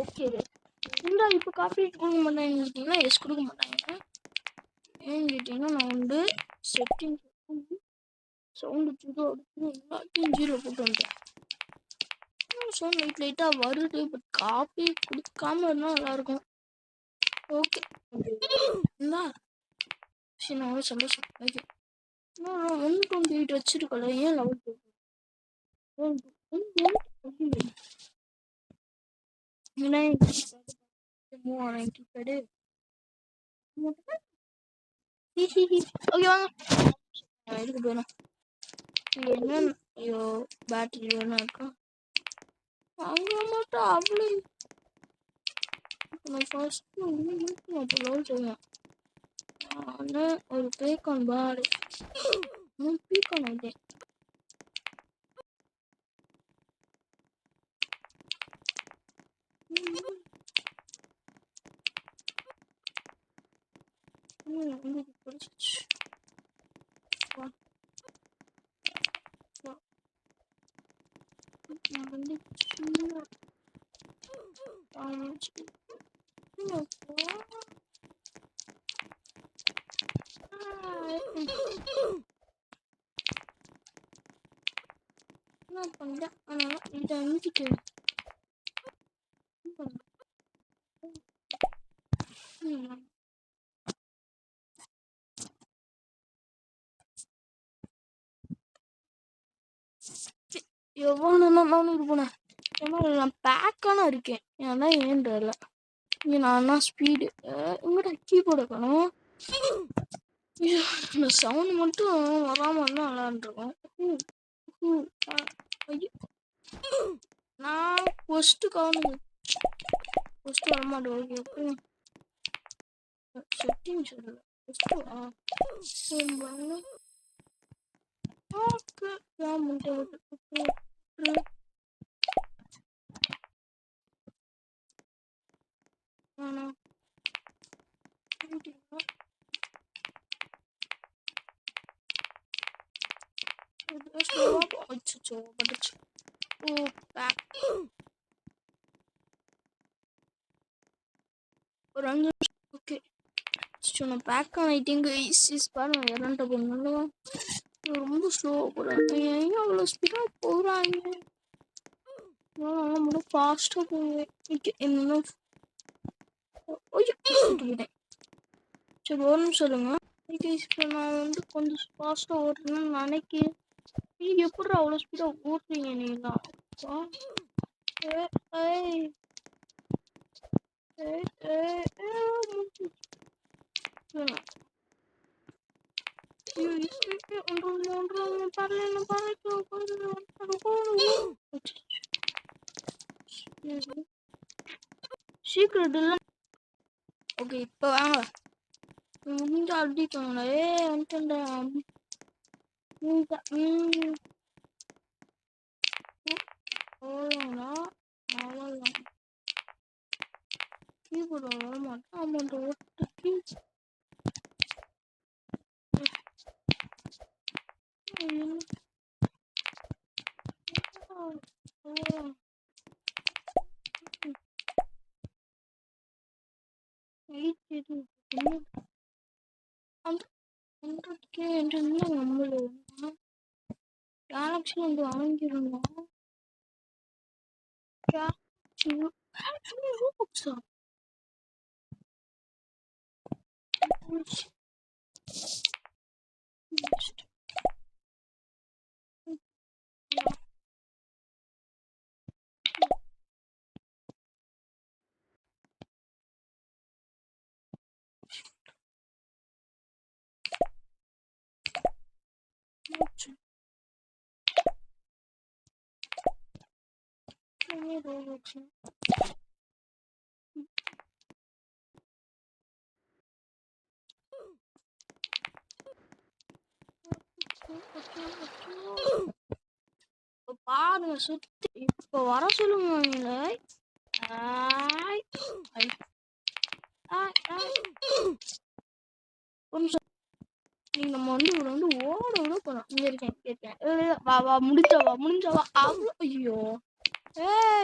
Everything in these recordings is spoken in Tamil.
ஓகே. இந்த இப்போ காப்பி கொடுக்க மாட்டாங்கன்னு கேட்டிங்கன்னா எஸ் கொடுக்க மாட்டாங்க. ஏன்னு கேட்டிங்கன்னா நான் வந்து செட்டிங் சவுண்டு ஜீரோ எல்லாத்தையும் ஜீரோ போட்டு வந்துட்டேன். சவுண்ட் லைட்டாக வருது. பட் காப்பி கொடுக்காம இருந்தால் நல்லாயிருக்கும். ஓகே இந்தா சரி நான் சந்தோஷம். ஓகே 128 வச்சிருக்கல, ஏன் லெவல் போகுது? ஓகே வாங்க இதுக்கு போயிடும். என்ன ஐயோ பேட்டரி வேணா இருக்கா அங்கே மட்டும் அவ்வளோ ஃபர்ஸ்ட் லோல் செய்வேன். நான் ஒரு பேக்கான் பாடு பீக்கான் ஆகிட்டேன். என்ன பண்றேன் ஆனால் இதை அமுக்கிட்டு எவ்வளோ நானும் இது போனேன். ஏன்னா நான் பேக்கான இருக்கேன். ஏன்னா ஏன்றல இங்கே நான் தான் ஸ்பீடு உங்கள்கிட்ட கீபோர்டு இருக்கணும். இந்த சவுண்ட் மட்டும் வராமல் இருந்தால் நல்லாருக்கும். நான் ஃபஸ்ட்டு காணும் ஃபஸ்ட்டு வரமாட்டேன். ஓகே செட்டிங் சொல்லல ஃபஸ்ட்டு ஓகே அச்சோ பட்டுச்சு. ஓ பேக் ஒரு 5 நிமிஷம். ஓகே நான் பேக் ஆகிட்டேங்க. பாருங்க இரண்ட போகணும். ரொம்ப ஸ்லோவாக போகிறாங்க. ஏன் அவ்வளோ ஸ்பீடாக போகிறாங்க? நான் ஃபாஸ்ட்டாக போவேன். ஓகே என்ன போயிட்டேன். சரி ஒரு நிமிஷம் சொல்லுங்க. இப்போ நான் வந்து கொஞ்சம் ஃபாஸ்ட்டாக ஓடுறேன்னு நினைக்கிறேன். நீங்கள் எப்படி அவ்வளோ ஸ்பீடாக ஓடுறீங்க நீங்களா? சீக்கிரம் இல்ல. ஓகே இப்போ வாங்க. முடிஞ்சா அடிக்கோங்களா? வந்துட்டேன்டா. அவ்வளோங்களா? அவ்வளோதான். கீபோர்டு வர மாட்டேன். ஆமாம் ஒட்டுக்கு நம்மள கேலக்ஸி வந்து வாங்கிருந்தோம். கேலக்ஸி ரூபக்ஸா பாருங்க சுத்தி இப்ப வர சொல்லுங்க. நீங்க நம்ம வந்து இவரை வந்து ஓட விட போறோம். இங்க இருக்கேன். வா வா முடிஞ்சவா அவ்வளோ. ஐயோ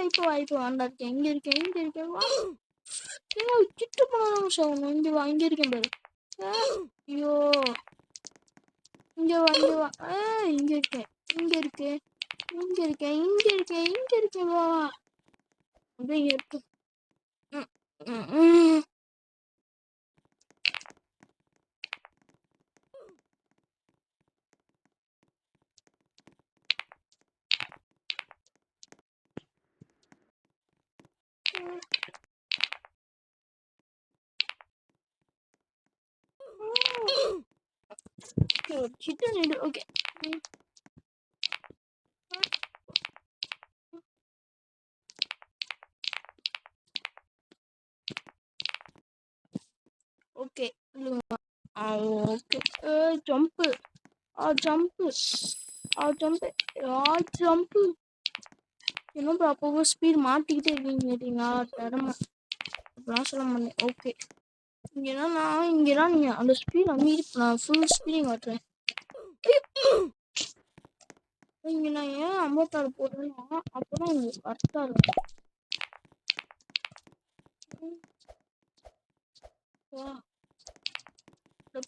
இப்போ வேண்டா இருக்கேன். இங்க இருக்கேன் வா. கிட்ட போனாலும் சொல்லணும். இங்க இருக்கேன் பாரு. ஐயோ இங்க வா. இங்க இருக்கேன் வா. அப்படியே இருக்கு. Okay okay okay jump jump இன்னும் அப்போ ஸ்பீட் மாட்டிக்கிட்டே இருக்கீங்க கேட்டீங்களா? திறமை அப்படிலாம் சொல்ல மாட்டேன். ஓகே இங்கேனா நீங்க அந்த ஸ்பீட் அம்மீறி நான் ஃபுல் ஸ்பீடிங் காட்டுறேன். இங்க நான் ஏன் 56 போடுறேன்னா அப்பதான் உங்களுக்கு கரெக்டா இருக்கும்.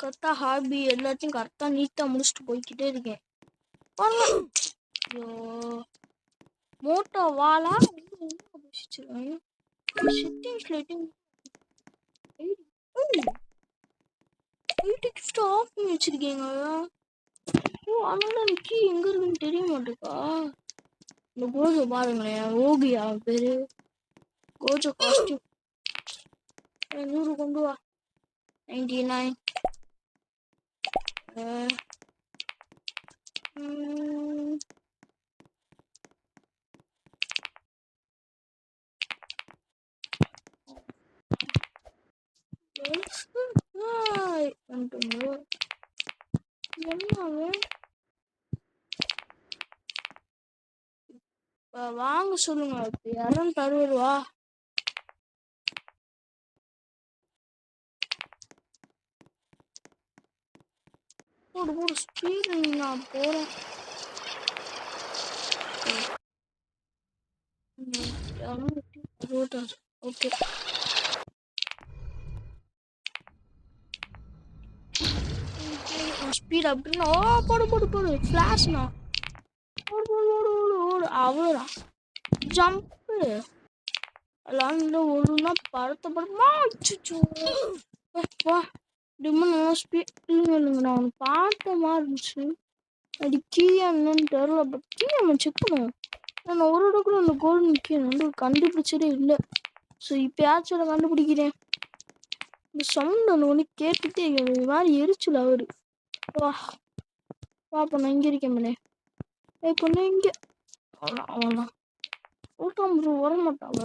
கரெக்டா ஹாபி எல்லாத்தையும் கரெக்டா நீட்டா முடிச்சுட்டு போய்கிட்டே இருக்கேன். ஐயோ மோட்டோ வாலா ஆஃப் பண்ணி வச்சிருக்கீங்க. அதனால கீ எங்க இருக்குன்னு தெரிய மாட்டேக்கா. இந்த கோஜோ பாருங்களேன். ஓகியா பேரு கோஜோ காஸ்டியூம் 100 கொண்டு வா. 99 வாங்க சொல்லுங்க. யாரும் தருவா. போடு ஸ்பீடு நான் போறேன். ஓகே ஸ்பீட் அப்படின்னா போடு ஃபிளாஷ்னா ஓடு அவ்வளோதான். ஜம்ப்பு லாண்ட்ல ஒழுங்கா படுமா. வா டிம்மு ஸ்பீட் இல்லைங்க. நான் ஒன்று பார்த்த மாதிரி இருந்துச்சு. அது கீழே என்னன்னு தெரியல. பட் கீழே நம்ம செக் பண்ணுவோம். நான் ஒரு இடத்துல அந்த கோல் நிற்கணும் கண்டுபிடிச்சதே இல்லை. ஸோ இப்போயாச்சும் அதை கண்டுபிடிக்கிறேன். இந்த சவுண்ட் அந்த ஒன்று கேட்டுகிட்டே இது மாதிரி எரிச்சல் அவரு. வா பண்ண இங்கே இருக்கேன். பொண்ணு இங்கே அவ்வளோதான். ஓட்டாம் ப்ரோ வர மாட்டாங்க.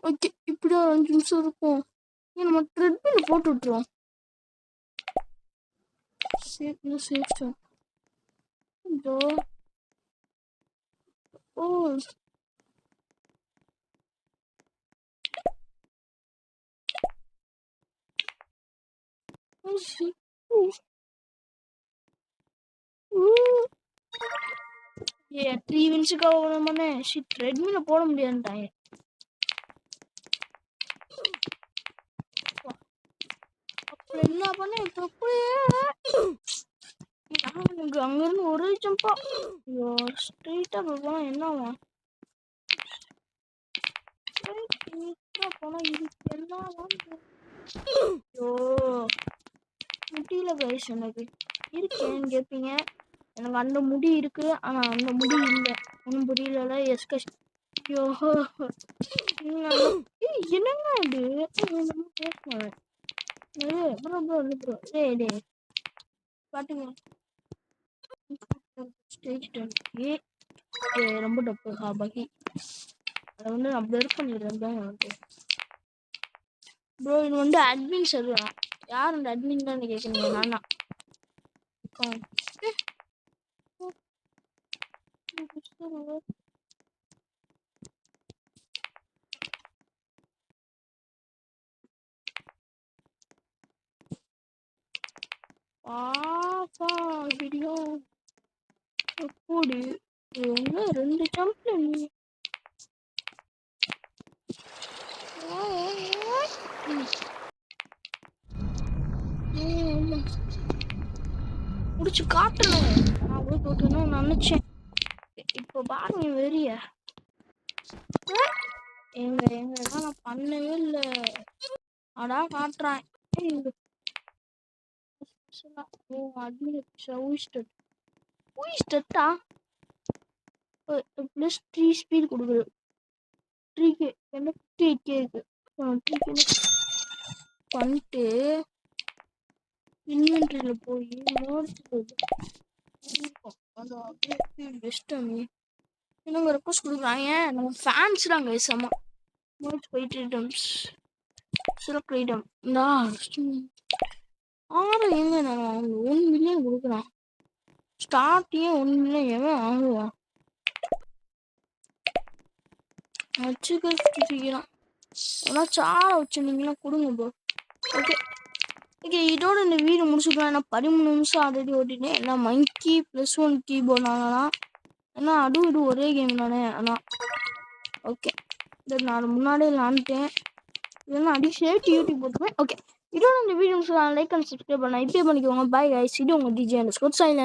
ஓகே இப்படியே 5 நிமிஷம் இருக்கும். நம்ம த்ரெட்மில் போட்டு விட்டுருவோம். சேஃப் இதோ. ஓ ஏ 3 மினிட்ஸுக்காக வேணுமானே த்ரெட்மில் போட முடியாதுட்டாங்க. அப்புறம் என்ன பண்ண இப்போ எனக்கு அங்கேருந்து ஒரு ஜம்பா. ஐயோ ஸ்ட்ரெயிட்டாக போனா என்ன ஆகும்? போனா இதுக்கு என்ன ஐயோ முடியல கைஸ். எனக்கு இருக்கேன்னு கேட்பீங்க. எனக்கு அந்த முடி இருக்கு, ஆனா அந்த முடி இல்லை. ஒன்றும் புரியல. எஸ்கஷ் ஐயோ என்னங்க இது பேசுவேன். டே பாட்டுங்க ஸ்டேஜ் 10 ரொம்ப டப்பு பாக்கி அதை வந்து நான் பிளர் பண்ணிடுறேன் தான் எனக்கு. ப்ரோ இது வந்து அட்மின் சர்வர். யார் அந்த அட்மின் தான் கேட்குறீங்க? நானா பாப்பா வீடியோ எப்படி என்ன 2 ஜம்ப்ல நீ முடிச்சு காட்டணும். நான் போய் போட்டணும்னு நினைச்சேன். இப்போ பாருங்க வெறிய எங்க நான் பண்ணவே இல்லை. அடா காட்டுறேன். ப்ளஸ் 3 ஸ்பீட் கொடுக்குது. 3K என்ன 58K இருக்கு. 3K பண்ணிட்டு இன்வென்ட்ரியில் போய் பெஸ்ட் என்னங்க ரெக்வஸ்ட் கொடுக்குறாங்க. நம்ம ஃபேன்ஸ் தாங்க செம்ம போயிட்டு ஐட்டம்ஸ் சிறப்பு ஐட்டம் இந்த 6 எங்க நான் 1 மில்லியன் கொடுக்குறான். ஸ்டார்டிங்கே 1 மில்லியன் எவன் வாங்குவான்? வச்சுக்கிறான். ஆனால் சாரை வச்சுருந்தீங்கன்னா கொடுங்க ப்ரோ. ஓகே ஓகே இதோட இந்த வீடு முடிச்சுக்கலாம். ஏன்னா 13 நிமிஷம் ஆல்ரெடி ஓட்டிட்டேன். ஏன்னா மங்கி +1 கீபோர்ட் வாங்கலாம். ஏன்னா அதுவும் இது ஒரே கேம் தானே. ஆனால் ஓகே இதை நான் முன்னாடியே விளாண்டுட்டேன். இல்லைன்னா அடிஷனல் யூடியூப் போட்டுருவேன். ஓகே இதோட இந்த வீடியோ லைக் அண்ட் சப்ஸ்கிரைப் பண்ணலாம். இப்பயே பண்ணிக்கோங்க. Bye guys. இது உங்கள் DJ_Silent.